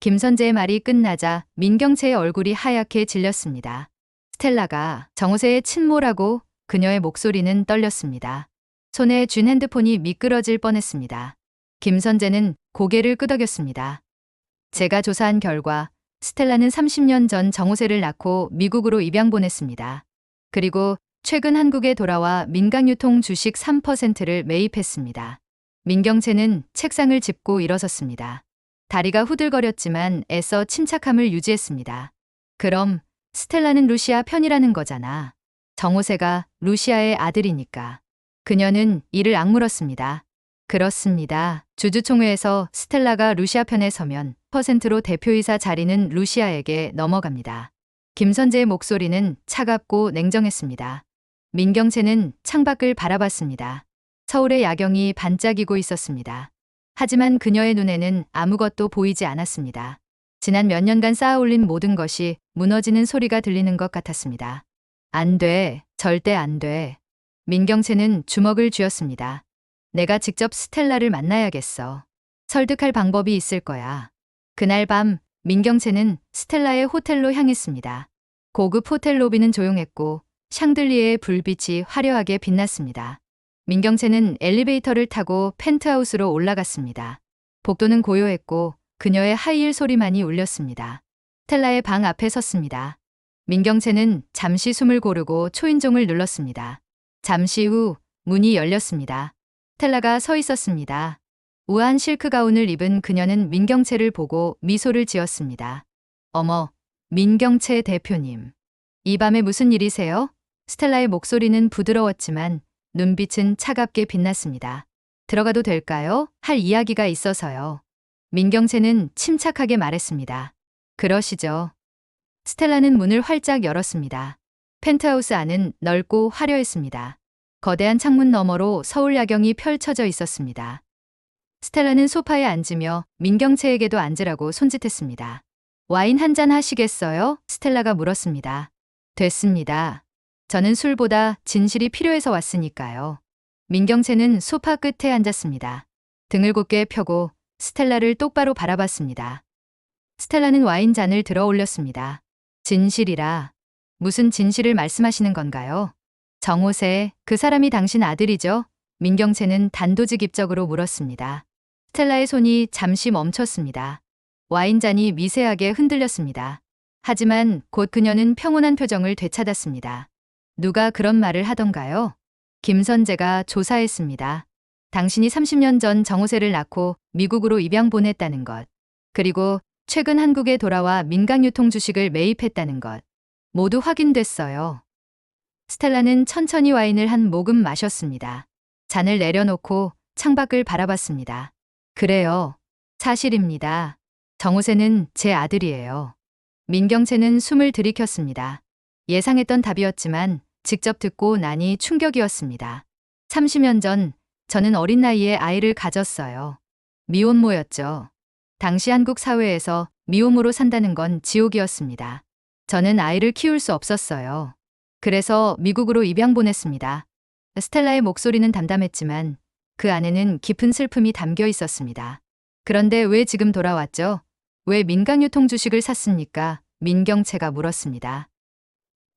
김선재의 말이 끝나자 민경채의 얼굴이 하얗게 질렸습니다. 스텔라가 정호세의 친모라고 그녀의 목소리는 떨렸습니다. 손에 쥔 핸드폰이 미끄러질 뻔했습니다. 김선재는 고개를 끄덕였습니다. 제가 조사한 결과 스텔라는 30년 전 정호세를 낳고 미국으로 입양 보냈습니다. 그리고 최근 한국에 돌아와 민강유통 주식 3%를 매입했습니다. 민경채는 책상을 짚고 일어섰습니다. 다리가 후들거렸지만 애써 침착함을 유지했습니다. 그럼 스텔라는 루시아 편이라는 거잖아. 정호세가 루시아의 아들이니까. 그녀는 이를 악물었습니다. 그렇습니다. 주주총회에서 스텔라가 루시아 편에 서면 %로 대표이사 자리는 루시아에게 넘어갑니다. 김선재의 목소리는 차갑고 냉정했습니다. 민경채는 창밖을 바라봤습니다. 서울의 야경이 반짝이고 있었습니다. 하지만 그녀의 눈에는 아무것도 보이지 않았습니다. 지난 몇 년간 쌓아올린 모든 것이 무너지는 소리가 들리는 것 같았습니다. 안 돼, 절대 안 돼. 민경채는 주먹을 쥐었습니다. 내가 직접 스텔라를 만나야겠어. 설득할 방법이 있을 거야. 그날 밤 민경채는 스텔라의 호텔로 향했습니다. 고급 호텔 로비는 조용했고 샹들리에의 불빛이 화려하게 빛났습니다. 민경채는 엘리베이터를 타고 펜트하우스로 올라갔습니다. 복도는 고요했고 그녀의 하이힐 소리만이 울렸습니다. 스텔라의 방 앞에 섰습니다. 민경채는 잠시 숨을 고르고 초인종을 눌렀습니다. 잠시 후 문이 열렸습니다. 스텔라가 서 있었습니다. 우아한 실크 가운을 입은 그녀는 민경채를 보고 미소를 지었습니다. 어머, 민경채 대표님. 이 밤에 무슨 일이세요? 스텔라의 목소리는 부드러웠지만 눈빛은 차갑게 빛났습니다. 들어가도 될까요? 할 이야기가 있어서요. 민경채는 침착하게 말했습니다. 그러시죠. 스텔라는 문을 활짝 열었습니다. 펜트하우스 안은 넓고 화려했습니다. 거대한 창문 너머로 서울 야경이 펼쳐져 있었습니다. 스텔라는 소파에 앉으며 민경채에게도 앉으라고 손짓했습니다. 와인 한 잔 하시겠어요? 스텔라가 물었습니다. 됐습니다. 저는 술보다 진실이 필요해서 왔으니까요. 민경채는 소파 끝에 앉았습니다. 등을 곧게 펴고 스텔라를 똑바로 바라봤습니다. 스텔라는 와인 잔을 들어 올렸습니다. 진실이라. 무슨 진실을 말씀하시는 건가요? 정호세, 그 사람이 당신 아들이죠? 민경채는 단도직입적으로 물었습니다. 스텔라의 손이 잠시 멈췄습니다. 와인잔이 미세하게 흔들렸습니다. 하지만 곧 그녀는 평온한 표정을 되찾았습니다. 누가 그런 말을 하던가요? 김선재가 조사했습니다. 당신이 30년 전 정호세를 낳고 미국으로 입양 보냈다는 것. 그리고 최근 한국에 돌아와 민강유통 주식을 매입했다는 것. 모두 확인됐어요. 스텔라는 천천히 와인을 한 모금 마셨습니다. 잔을 내려놓고 창밖을 바라봤습니다. 그래요. 사실입니다. 정호세는 제 아들이에요. 민경채는 숨을 들이켰습니다. 예상했던 답이었지만 직접 듣고 나니 충격이었습니다. 30년 전 저는 어린 나이에 아이를 가졌어요. 미혼모였죠. 당시 한국 사회에서 미혼모로 산다는 건 지옥이었습니다. 저는 아이를 키울 수 없었어요. 그래서 미국으로 입양 보냈습니다. 스텔라의 목소리는 담담했지만 그 안에는 깊은 슬픔이 담겨 있었습니다. 그런데 왜 지금 돌아왔죠? 왜 민강유통 주식을 샀습니까? 민경채가 물었습니다.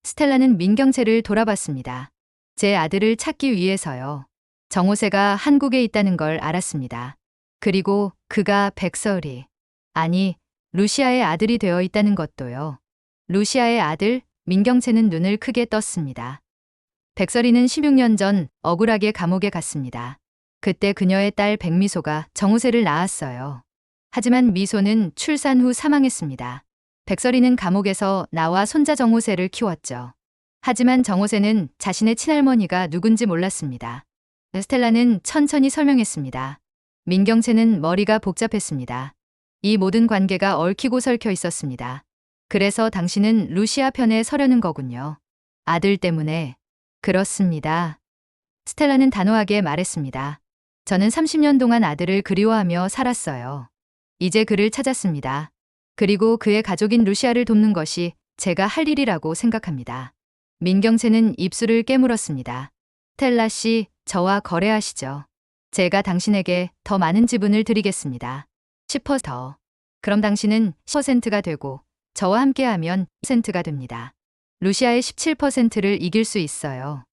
스텔라는 민경채를 돌아봤습니다. 제 아들을 찾기 위해서요. 정호세가 한국에 있다는 걸 알았습니다. 그리고 그가 백설이, 아니, 루시아의 아들이 되어 있다는 것도요. 루시아의 아들? 민경채는 눈을 크게 떴습니다. 백설이는 16년 전 억울하게 감옥에 갔습니다. 그때 그녀의 딸 백미소가 정호세를 낳았어요. 하지만 미소는 출산 후 사망했습니다. 백설이는 감옥에서 나와 손자 정호세를 키웠죠. 하지만 정호세는 자신의 친할머니가 누군지 몰랐습니다. 스텔라는 천천히 설명했습니다. 민경채는 머리가 복잡했습니다. 이 모든 관계가 얽히고 설켜 있었습니다. 그래서 당신은 루시아 편에 서려는 거군요. 아들 때문에. 그렇습니다. 스텔라는 단호하게 말했습니다. 저는 30년 동안 아들을 그리워하며 살았어요. 이제 그를 찾았습니다. 그리고 그의 가족인 루시아를 돕는 것이 제가 할 일이라고 생각합니다. 민경채는 입술을 깨물었습니다. 스텔라 씨, 저와 거래하시죠. 제가 당신에게 더 많은 지분을 드리겠습니다. 10% 더. 그럼 당신은 10%가 되고 저와 함께하면 10%가 됩니다. 루시아의 17%를 이길 수 있어요.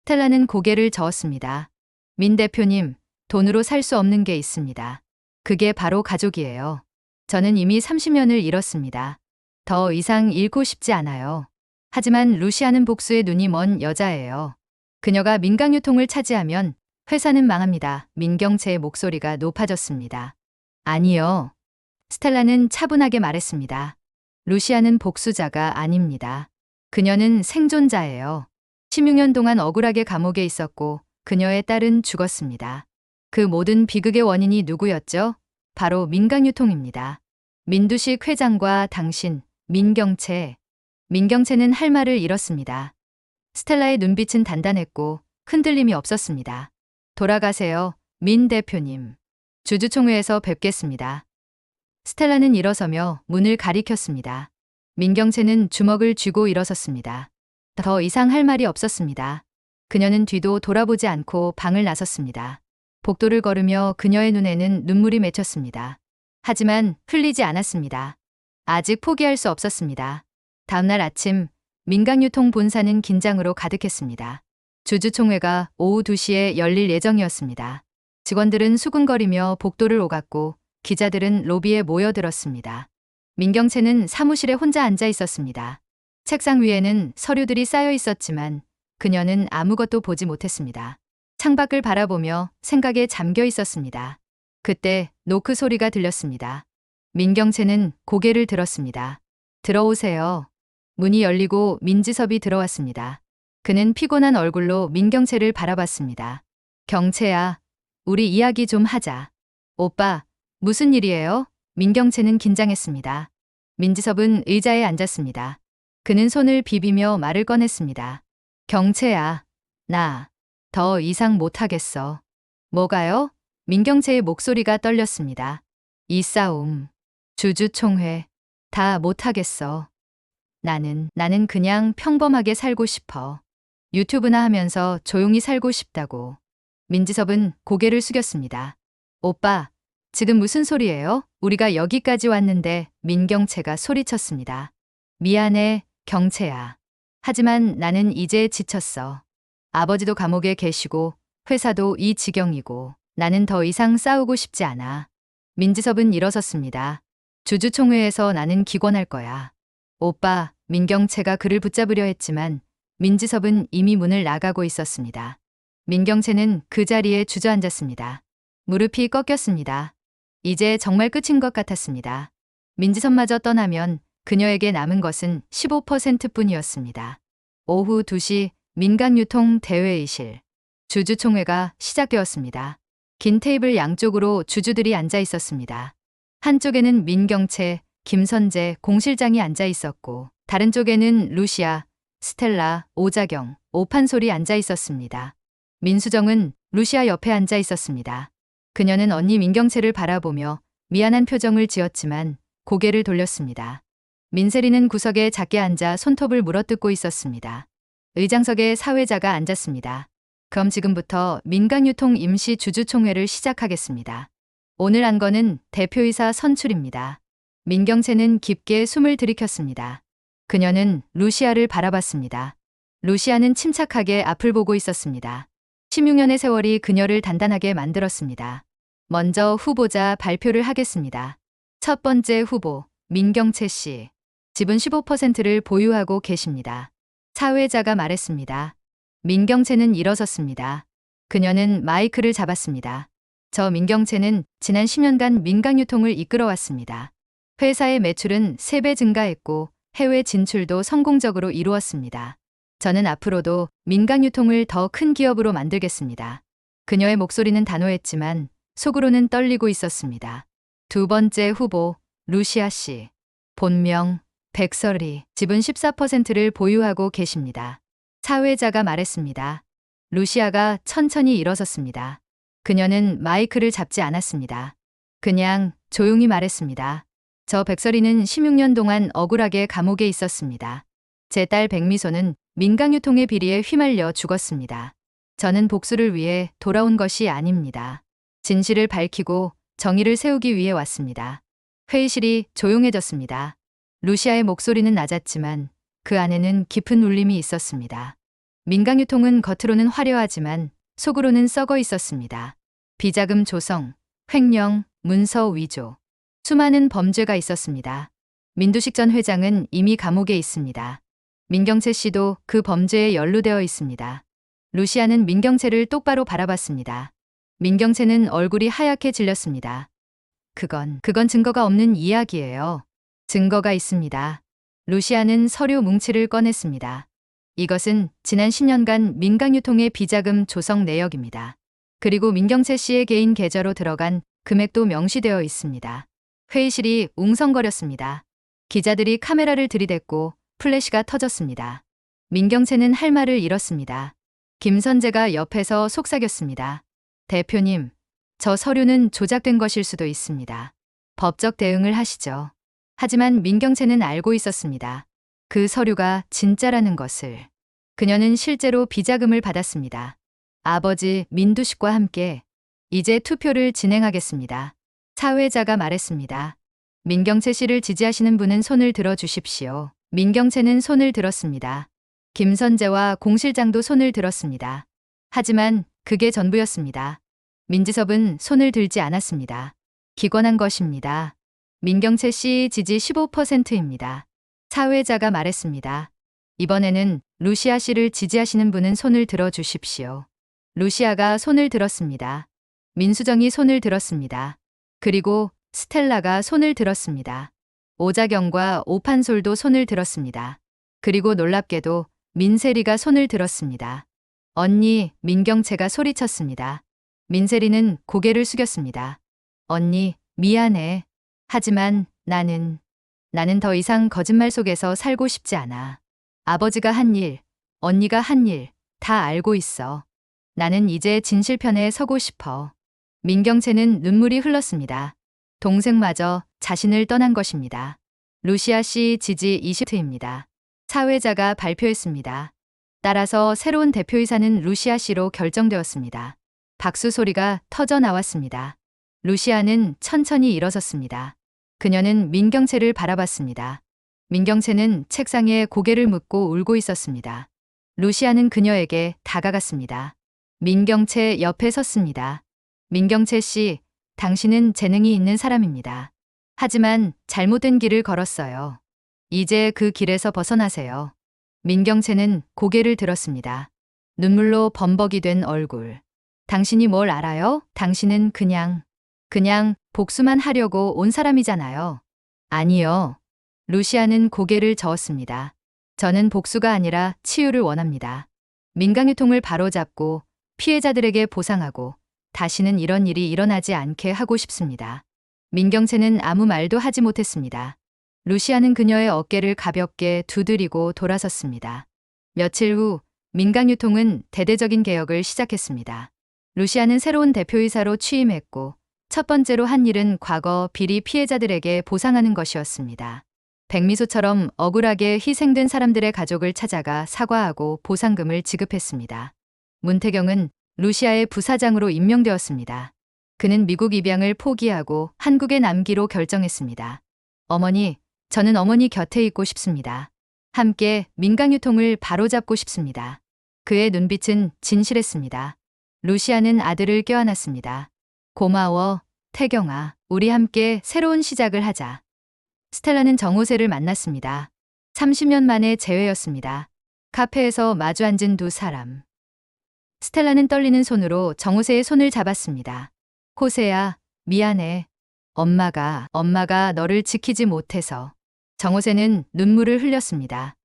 스텔라는 고개를 저었습니다. 민 대표님, 돈으로 살 수 없는 게 있습니다. 그게 바로 가족이에요. 저는 이미 30년을 잃었습니다. 더 이상 잃고 싶지 않아요. 하지만 루시아는 복수의 눈이 먼 여자예요. 그녀가 민강유통을 차지하면 회사는 망합니다. 민경채의 목소리가 높아졌습니다. 아니요. 스텔라는 차분하게 말했습니다. 루시아는 복수자가 아닙니다. 그녀는 생존자예요. 16년 동안 억울하게 감옥에 있었고 그녀의 딸은 죽었습니다. 그 모든 비극의 원인이 누구였죠? 바로 민강유통입니다. 민두식 회장과 당신, 민경채. 민경채는 할 말을 잃었습니다. 스텔라의 눈빛은 단단했고 흔들림이 없었습니다. 돌아가세요, 민 대표님. 주주총회에서 뵙겠습니다. 스텔라는 일어서며 문을 가리켰습니다. 민경채는 주먹을 쥐고 일어섰습니다. 더 이상 할 말이 없었습니다. 그녀는 뒤도 돌아보지 않고 방을 나섰습니다. 복도를 걸으며 그녀의 눈에는 눈물이 맺혔습니다. 하지만 흘리지 않았습니다. 아직 포기할 수 없었습니다. 다음날 아침 민강유통 본사는 긴장으로 가득했습니다. 주주총회가 오후 2시에 열릴 예정이었습니다. 직원들은 수군거리며 복도를 오갔고 기자들은 로비에 모여들었습니다. 민경채는 사무실에 혼자 앉아 있었습니다. 책상 위에는 서류들이 쌓여 있었지만 그녀는 아무것도 보지 못했습니다. 창밖을 바라보며 생각에 잠겨 있었습니다. 그때 노크 소리가 들렸습니다. 민경채는 고개를 들었습니다. 들어오세요. 문이 열리고 민지섭이 들어왔습니다. 그는 피곤한 얼굴로 민경채를 바라봤습니다. 경채야, 우리 이야기 좀 하자. 오빠, 무슨 일이에요? 민경채는 긴장했습니다. 민지섭은 의자에 앉았습니다. 그는 손을 비비며 말을 꺼냈습니다. 경채야, 나 더 이상 못하겠어. 뭐가요? 민경채의 목소리가 떨렸습니다. 이 싸움, 주주총회, 다 못하겠어. 나는 그냥 평범하게 살고 싶어. 유튜브나 하면서 조용히 살고 싶다고. 민지섭은 고개를 숙였습니다. 오빠, 지금 무슨 소리예요? 우리가 여기까지 왔는데. 민경채가 소리쳤습니다. 미안해, 경채야. 하지만 나는 이제 지쳤어. 아버지도 감옥에 계시고 회사도 이 지경이고 나는 더 이상 싸우고 싶지 않아. 민지섭은 일어섰습니다. 주주총회에서 나는 기권할 거야. 오빠, 민경채가 그를 붙잡으려 했지만 민지섭은 이미 문을 나가고 있었습니다. 민경채는 그 자리에 주저앉았습니다. 무릎이 꺾였습니다. 이제 정말 끝인 것 같았습니다. 민지섭마저 떠나면 그녀에게 남은 것은 15%뿐이었습니다. 오후 2시 민강유통 대회의실. 주주총회가 시작되었습니다. 긴 테이블 양쪽으로 주주들이 앉아 있었습니다. 한쪽에는 민경채, 김선재 공실장이 앉아 있었고 다른 쪽에는 루시아, 스텔라, 오자경, 오판솔이 앉아 있었습니다. 민수정은 루시아 옆에 앉아 있었습니다. 그녀는 언니 민경채를 바라보며 미안한 표정을 지었지만 고개를 돌렸습니다. 민세리는 구석에 작게 앉아 손톱을 물어뜯고 있었습니다. 의장석에 사회자가 앉았습니다. 그럼 지금부터 민강유통 임시 주주총회를 시작하겠습니다. 오늘 안건은 대표이사 선출입니다. 민경채는 깊게 숨을 들이켰습니다. 그녀는 루시아를 바라봤습니다. 루시아는 침착하게 앞을 보고 있었습니다. 16년의 세월이 그녀를 단단하게 만들었습니다. 먼저 후보자 발표를 하겠습니다. 첫 번째 후보, 민경채 씨. 지분 15%를 보유하고 계십니다. 사회자가 말했습니다. 민경채는 일어섰습니다. 그녀는 마이크를 잡았습니다. 저 민경채는 지난 10년간 민강유통을 이끌어왔습니다. 회사의 매출은 3배 증가했고 해외 진출도 성공적으로 이루었습니다. 저는 앞으로도 민강유통을 더 큰 기업으로 만들겠습니다. 그녀의 목소리는 단호했지만 속으로는 떨리고 있었습니다. 두 번째 후보, 루시아 씨. 본명, 백설이. 지분 14%를 보유하고 계십니다. 사회자가 말했습니다. 루시아가 천천히 일어섰습니다. 그녀는 마이크를 잡지 않았습니다. 그냥 조용히 말했습니다. 저 백설이는 16년 동안 억울하게 감옥에 있었습니다. 제 딸 백미소는 민강유통의 비리에 휘말려 죽었습니다. 저는 복수를 위해 돌아온 것이 아닙니다. 진실을 밝히고 정의를 세우기 위해 왔습니다. 회의실이 조용해졌습니다. 루시아의 목소리는 낮았지만 그 안에는 깊은 울림이 있었습니다. 민강유통은 겉으로는 화려하지만 속으로는 썩어 있었습니다. 비자금 조성, 횡령, 문서 위조, 수많은 범죄가 있었습니다. 민두식 전 회장은 이미 감옥에 있습니다. 민경채 씨도 그 범죄에 연루되어 있습니다. 루시아는 민경채를 똑바로 바라봤습니다. 민경채는 얼굴이 하얗게 질렸습니다. 그건 증거가 없는 이야기예요. 증거가 있습니다. 루시아는 서류 뭉치를 꺼냈습니다. 이것은 지난 10년간 민강유통의 비자금 조성 내역입니다. 그리고 민경채 씨의 개인 계좌로 들어간 금액도 명시되어 있습니다. 회의실이 웅성거렸습니다. 기자들이 카메라를 들이댔고 플래시가 터졌습니다. 민경채는 할 말을 잃었습니다. 김선재가 옆에서 속삭였습니다. 대표님, 저 서류는 조작된 것일 수도 있습니다. 법적 대응을 하시죠. 하지만 민경채는 알고 있었습니다. 그 서류가 진짜라는 것을. 그녀는 실제로 비자금을 받았습니다. 아버지 민두식과 함께 이제 투표를 진행하겠습니다. 사회자가 말했습니다. 민경채 씨를 지지하시는 분은 손을 들어 주십시오. 민경채는 손을 들었습니다. 김선재와 공실장도 손을 들었습니다. 하지만 그게 전부였습니다. 민지섭은 손을 들지 않았습니다. 기권한 것입니다. 민경채 씨 지지 15%입니다. 사회자가 말했습니다. 이번에는 루시아 씨를 지지하시는 분은 손을 들어 주십시오. 루시아가 손을 들었습니다. 민수정이 손을 들었습니다. 그리고 스텔라가 손을 들었습니다. 오자경과 오판솔도 손을 들었습니다. 그리고 놀랍게도 민세리가 손을 들었습니다. 언니, 민경채가 소리쳤습니다. 민세리는 고개를 숙였습니다. 언니, 미안해. 하지만 나는 더 이상 거짓말 속에서 살고 싶지 않아. 아버지가 한 일, 언니가 한 일, 다 알고 있어. 나는 이제 진실편에 서고 싶어. 민경채는 눈물이 흘렀습니다. 동생마저 자신을 떠난 것입니다. 루시아 씨 지지 20%입니다. 사회자가 발표했습니다. 따라서 새로운 대표이사는 루시아 씨로 결정되었습니다. 박수 소리가 터져 나왔습니다. 루시아는 천천히 일어섰습니다. 그녀는 민경채를 바라봤습니다. 민경채는 책상에 고개를 묻고 울고 있었습니다. 루시아는 그녀에게 다가갔습니다. 민경채 옆에 섰습니다. 민경채 씨, 당신은 재능이 있는 사람입니다. 하지만 잘못된 길을 걸었어요. 이제 그 길에서 벗어나세요. 민경채는 고개를 들었습니다. 눈물로 범벅이 된 얼굴. 당신이 뭘 알아요? 당신은 그냥 복수만 하려고 온 사람이잖아요. 아니요. 루시아는 고개를 저었습니다. 저는 복수가 아니라 치유를 원합니다. 민강유통을 바로잡고 피해자들에게 보상하고 다시는 이런 일이 일어나지 않게 하고 싶습니다. 민경채는 아무 말도 하지 못했습니다. 루시아는 그녀의 어깨를 가볍게 두드리고 돌아섰습니다. 며칠 후 민강유통은 대대적인 개혁을 시작했습니다. 루시아는 새로운 대표이사로 취임했고 첫 번째로 한 일은 과거 비리 피해자들에게 보상하는 것이었습니다. 백미소처럼 억울하게 희생된 사람들의 가족을 찾아가 사과하고 보상금을 지급했습니다. 문태경은 루시아의 부사장으로 임명되었습니다. 그는 미국 입양을 포기하고 한국에 남기로 결정했습니다. 어머니, 저는 어머니 곁에 있고 싶습니다. 함께 민강유통을 바로잡고 싶습니다. 그의 눈빛은 진실했습니다. 루시아는 아들을 껴안았습니다. 고마워, 태경아. 우리 함께 새로운 시작을 하자. 스텔라는 정호세를 만났습니다. 30년 만의 재회였습니다. 카페에서 마주 앉은 두 사람. 스텔라는 떨리는 손으로 정호세의 손을 잡았습니다. 호세야, 미안해. 엄마가 너를 지키지 못해서. 정호세는 눈물을 흘렸습니다.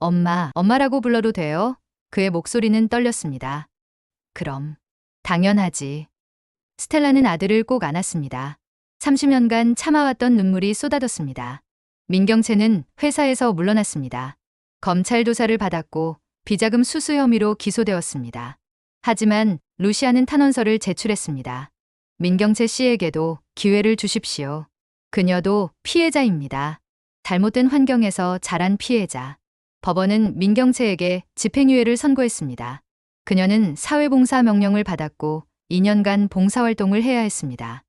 엄마라고 불러도 돼요? 그의 목소리는 떨렸습니다. 그럼, 당연하지. 스텔라는 아들을 꼭 안았습니다. 30년간 참아왔던 눈물이 쏟아졌습니다. 민경채는 회사에서 물러났습니다. 검찰 조사를 받았고 비자금 수수 혐의로 기소되었습니다. 하지만 루시아는 탄원서를 제출했습니다. 민경채 씨에게도 기회를 주십시오. 그녀도 피해자입니다. 잘못된 환경에서 자란 피해자. 법원은 민경채에게 집행유예를 선고했습니다. 그녀는 사회봉사 명령을 받았고 2년간 봉사활동을 해야 했습니다.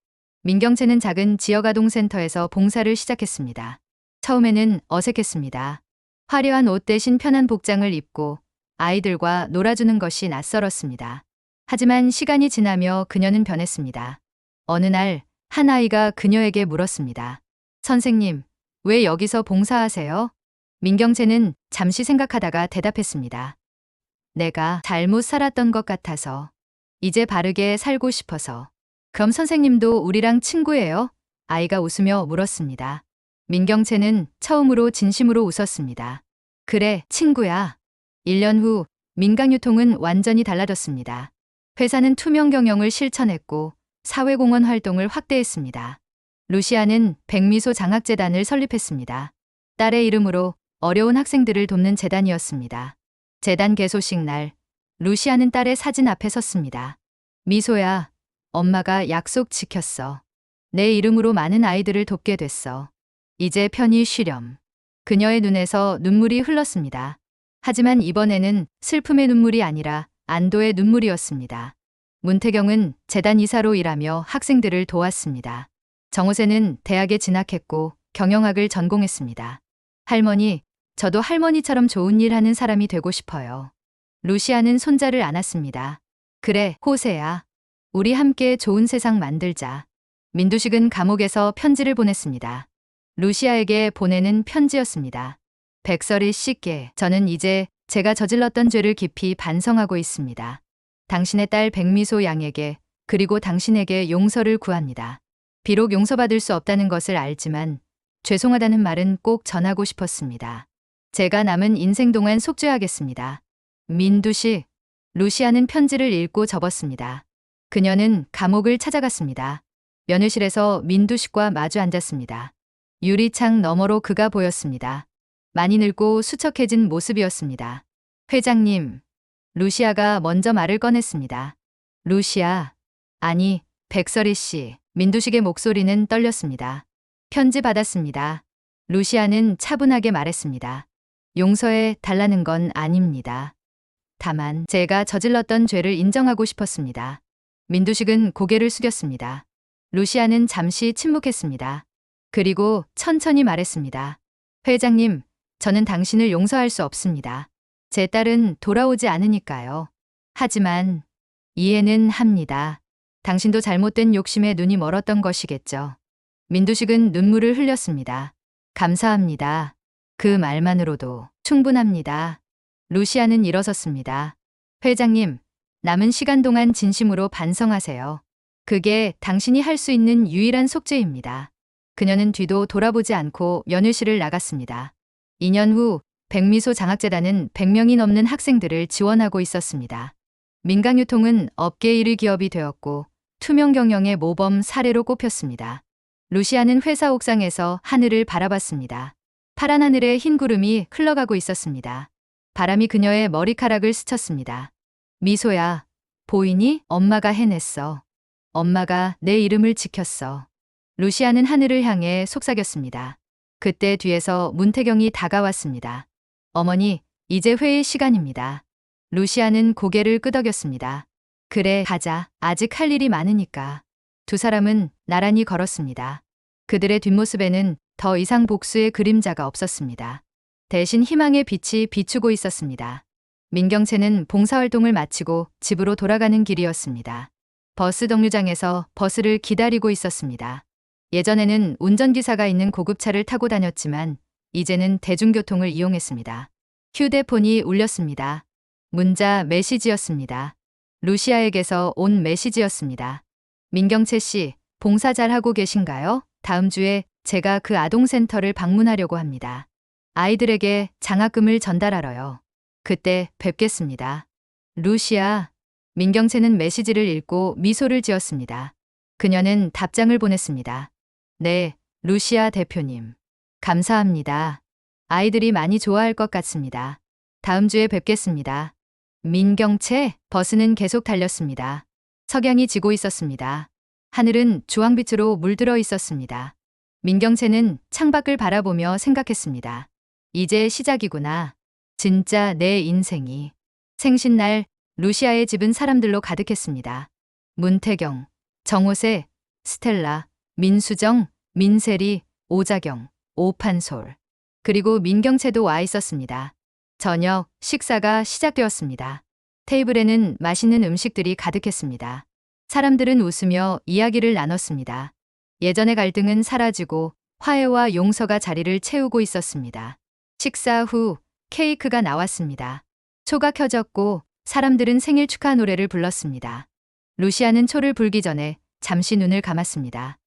민경채는 작은 지역아동센터에서 봉사를 시작했습니다. 처음에는 어색했습니다. 화려한 옷 대신 편한 복장을 입고 아이들과 놀아주는 것이 낯설었습니다. 하지만 시간이 지나며 그녀는 변했습니다. 어느 날 한 아이가 그녀에게 물었습니다. 선생님, 왜 여기서 봉사하세요? 민경채는 잠시 생각하다가 대답했습니다. 내가 잘못 살았던 것 같아서. 이제 바르게 살고 싶어서. 그럼 선생님도 우리랑 친구예요? 아이가 웃으며 물었습니다. 민경채는 처음으로 진심으로 웃었습니다. 그래, 친구야. 1년 후 민강유통은 완전히 달라졌습니다. 회사는 투명 경영을 실천했고 사회공헌 활동을 확대했습니다. 루시아는 백미소 장학재단을 설립했습니다. 딸의 이름으로 어려운 학생들을 돕는 재단이었습니다. 재단 개소식 날, 루시아는 딸의 사진 앞에 섰습니다. 미소야, 엄마가 약속 지켰어. 내 이름으로 많은 아이들을 돕게 됐어. 이제 편히 쉬렴. 그녀의 눈에서 눈물이 흘렀습니다. 하지만 이번에는 슬픔의 눈물이 아니라 안도의 눈물이었습니다. 문태경은 재단 이사로 일하며 학생들을 도왔습니다. 정호세는 대학에 진학했고 경영학을 전공했습니다. 할머니, 저도 할머니처럼 좋은 일 하는 사람이 되고 싶어요. 루시아는 손자를 안았습니다. 그래, 호세야. 우리 함께 좋은 세상 만들자. 민두식은 감옥에서 편지를 보냈습니다. 루시아에게 보내는 편지였습니다. 백설이 씨께 저는 이제 제가 저질렀던 죄를 깊이 반성하고 있습니다. 당신의 딸 백미소 양에게 그리고 당신에게 용서를 구합니다. 비록 용서받을 수 없다는 것을 알지만 죄송하다는 말은 꼭 전하고 싶었습니다. 제가 남은 인생 동안 속죄하겠습니다. 민두식. 루시아는 편지를 읽고 접었습니다. 그녀는 감옥을 찾아갔습니다. 면회실에서 민두식과 마주 앉았습니다. 유리창 너머로 그가 보였습니다. 많이 늙고 수척해진 모습이었습니다. 회장님. 루시아가 먼저 말을 꺼냈습니다. 루시아. 아니, 백설이 씨. 민두식의 목소리는 떨렸습니다. 편지 받았습니다. 루시아는 차분하게 말했습니다. 용서해 달라는 건 아닙니다. 다만 제가 저질렀던 죄를 인정하고 싶었습니다. 민두식은 고개를 숙였습니다. 루시아는 잠시 침묵했습니다. 그리고 천천히 말했습니다. 회장님, 저는 당신을 용서할 수 없습니다. 제 딸은 돌아오지 않으니까요. 하지만 이해는 합니다. 당신도 잘못된 욕심에 눈이 멀었던 것이겠죠. 민두식은 눈물을 흘렸습니다. 감사합니다. 그 말만으로도 충분합니다. 루시아는 일어섰습니다. 회장님, 남은 시간 동안 진심으로 반성하세요. 그게 당신이 할 수 있는 유일한 속죄입니다. 그녀는 뒤도 돌아보지 않고 면회실을 나갔습니다. 2년 후 백미소 장학재단은 100명이 넘는 학생들을 지원하고 있었습니다. 민강유통은 업계 1위 기업이 되었고 투명 경영의 모범 사례로 꼽혔습니다. 루시아는 회사 옥상에서 하늘을 바라봤습니다. 파란 하늘에 흰 구름이 흘러가고 있었습니다. 바람이 그녀의 머리카락을 스쳤습니다. 미소야, 보이니? 엄마가 해냈어. 엄마가 내 이름을 지켰어. 루시아는 하늘을 향해 속삭였습니다. 그때 뒤에서 문태경이 다가왔습니다. 어머니, 이제 회의 시간입니다. 루시아는 고개를 끄덕였습니다. 그래, 가자. 아직 할 일이 많으니까. 두 사람은 나란히 걸었습니다. 그들의 뒷모습에는 더 이상 복수의 그림자가 없었습니다. 대신 희망의 빛이 비추고 있었습니다. 민경채는 봉사활동을 마치고 집으로 돌아가는 길이었습니다. 버스 정류장에서 버스를 기다리고 있었습니다. 예전에는 운전기사가 있는 고급차를 타고 다녔지만 이제는 대중교통을 이용했습니다. 휴대폰이 울렸습니다. 문자 메시지였습니다. 루시아에게서 온 메시지였습니다. 민경채 씨, 봉사 잘하고 계신가요? 다음 주에 제가 그 아동센터를 방문하려고 합니다. 아이들에게 장학금을 전달하러요. 그때 뵙겠습니다. 루시아. 민경채는 메시지를 읽고 미소를 지었습니다. 그녀는 답장을 보냈습니다. 네, 루시아 대표님. 감사합니다. 아이들이 많이 좋아할 것 같습니다. 다음 주에 뵙겠습니다. 민경채. 버스는 계속 달렸습니다. 석양이 지고 있었습니다. 하늘은 주황빛으로 물들어 있었습니다. 민경채는 창밖을 바라보며 생각했습니다. 이제 시작이구나. 진짜 내 인생이. 생신날 루시아의 집은 사람들로 가득했습니다. 문태경, 정호세, 스텔라, 민수정, 민세리, 오자경, 오판솔, 그리고 민경채도 와 있었습니다. 저녁 식사가 시작되었습니다. 테이블에는 맛있는 음식들이 가득했습니다. 사람들은 웃으며 이야기를 나눴습니다. 예전의 갈등은 사라지고 화해와 용서가 자리를 채우고 있었습니다. 식사 후 케이크가 나왔습니다. 초가 켜졌고 사람들은 생일 축하 노래를 불렀습니다. 루시아는 초를 불기 전에 잠시 눈을 감았습니다.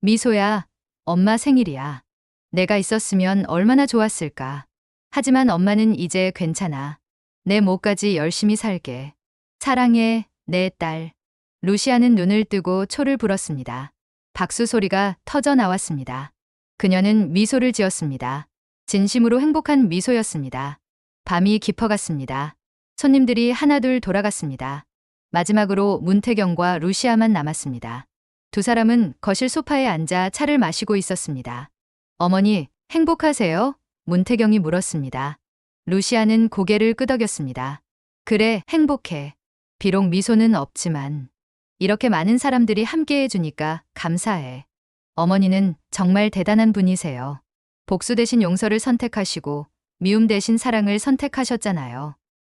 미소야, 엄마 생일이야. 내가 있었으면 얼마나 좋았을까. 하지만 엄마는 이제 괜찮아. 내 몫까지 열심히 살게. 사랑해, 내 딸. 루시아는 눈을 뜨고 초를 불었습니다. 박수 소리가 터져 나왔습니다. 그녀는 미소를 지었습니다. 진심으로 행복한 미소였습니다. 밤이 깊어갔습니다. 손님들이 하나둘 돌아갔습니다. 마지막으로 문태경과 루시아만 남았습니다. 두 사람은 거실 소파에 앉아 차를 마시고 있었습니다. 어머니, 행복하세요? 문태경이 물었습니다. 루시아는 고개를 끄덕였습니다. 그래, 행복해. 비록 미소는 없지만 이렇게 많은 사람들이 함께 해주니까 감사해. 어머니는 정말 대단한 분이세요. 복수 대신 용서를 선택하시고 미움 대신 사랑을 선택하셨잖아요.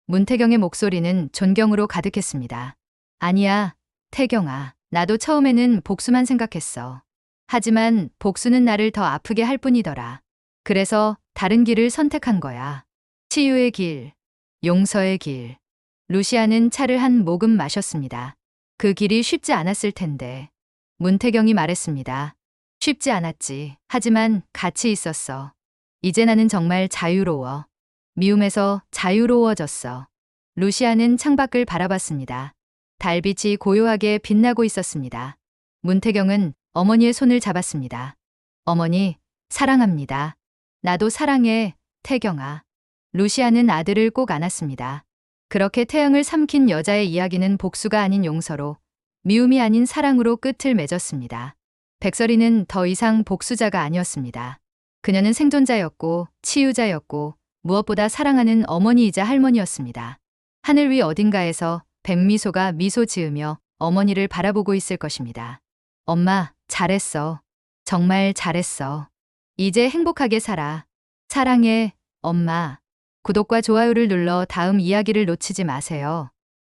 문태경의 목소리는 존경으로 가득했습니다. 아니야, 태경아. 나도 처음에는 복수만 생각했어. 하지만 복수는 나를 더 아프게 할 뿐이더라. 그래서 다른 길을 선택한 거야. 치유의 길, 용서의 길. 루시아는 차를 한 모금 마셨습니다. 그 길이 쉽지 않았을 텐데. 문태경이 말했습니다. 쉽지 않았지. 하지만 가치 있었어. 이제 나는 정말 자유로워. 미움에서 자유로워졌어. 루시아는 창밖을 바라봤습니다. 달빛이 고요하게 빛나고 있었습니다. 문태경은 어머니의 손을 잡았습니다. 어머니, 사랑합니다. 나도 사랑해, 태경아. 루시아는 아들을 꼭 안았습니다. 그렇게 태양을 삼킨 여자의 이야기는 복수가 아닌 용서로, 미움이 아닌 사랑으로 끝을 맺었습니다. 백설이는 더 이상 복수자가 아니었습니다. 그녀는 생존자였고 치유자였고 무엇보다 사랑하는 어머니이자 할머니였습니다. 하늘 위 어딘가에서 백미소가 미소 지으며 어머니를 바라보고 있을 것입니다. 엄마, 잘했어. 정말 잘했어. 이제 행복하게 살아. 사랑해, 엄마. 구독과 좋아요를 눌러 다음 이야기를 놓치지 마세요.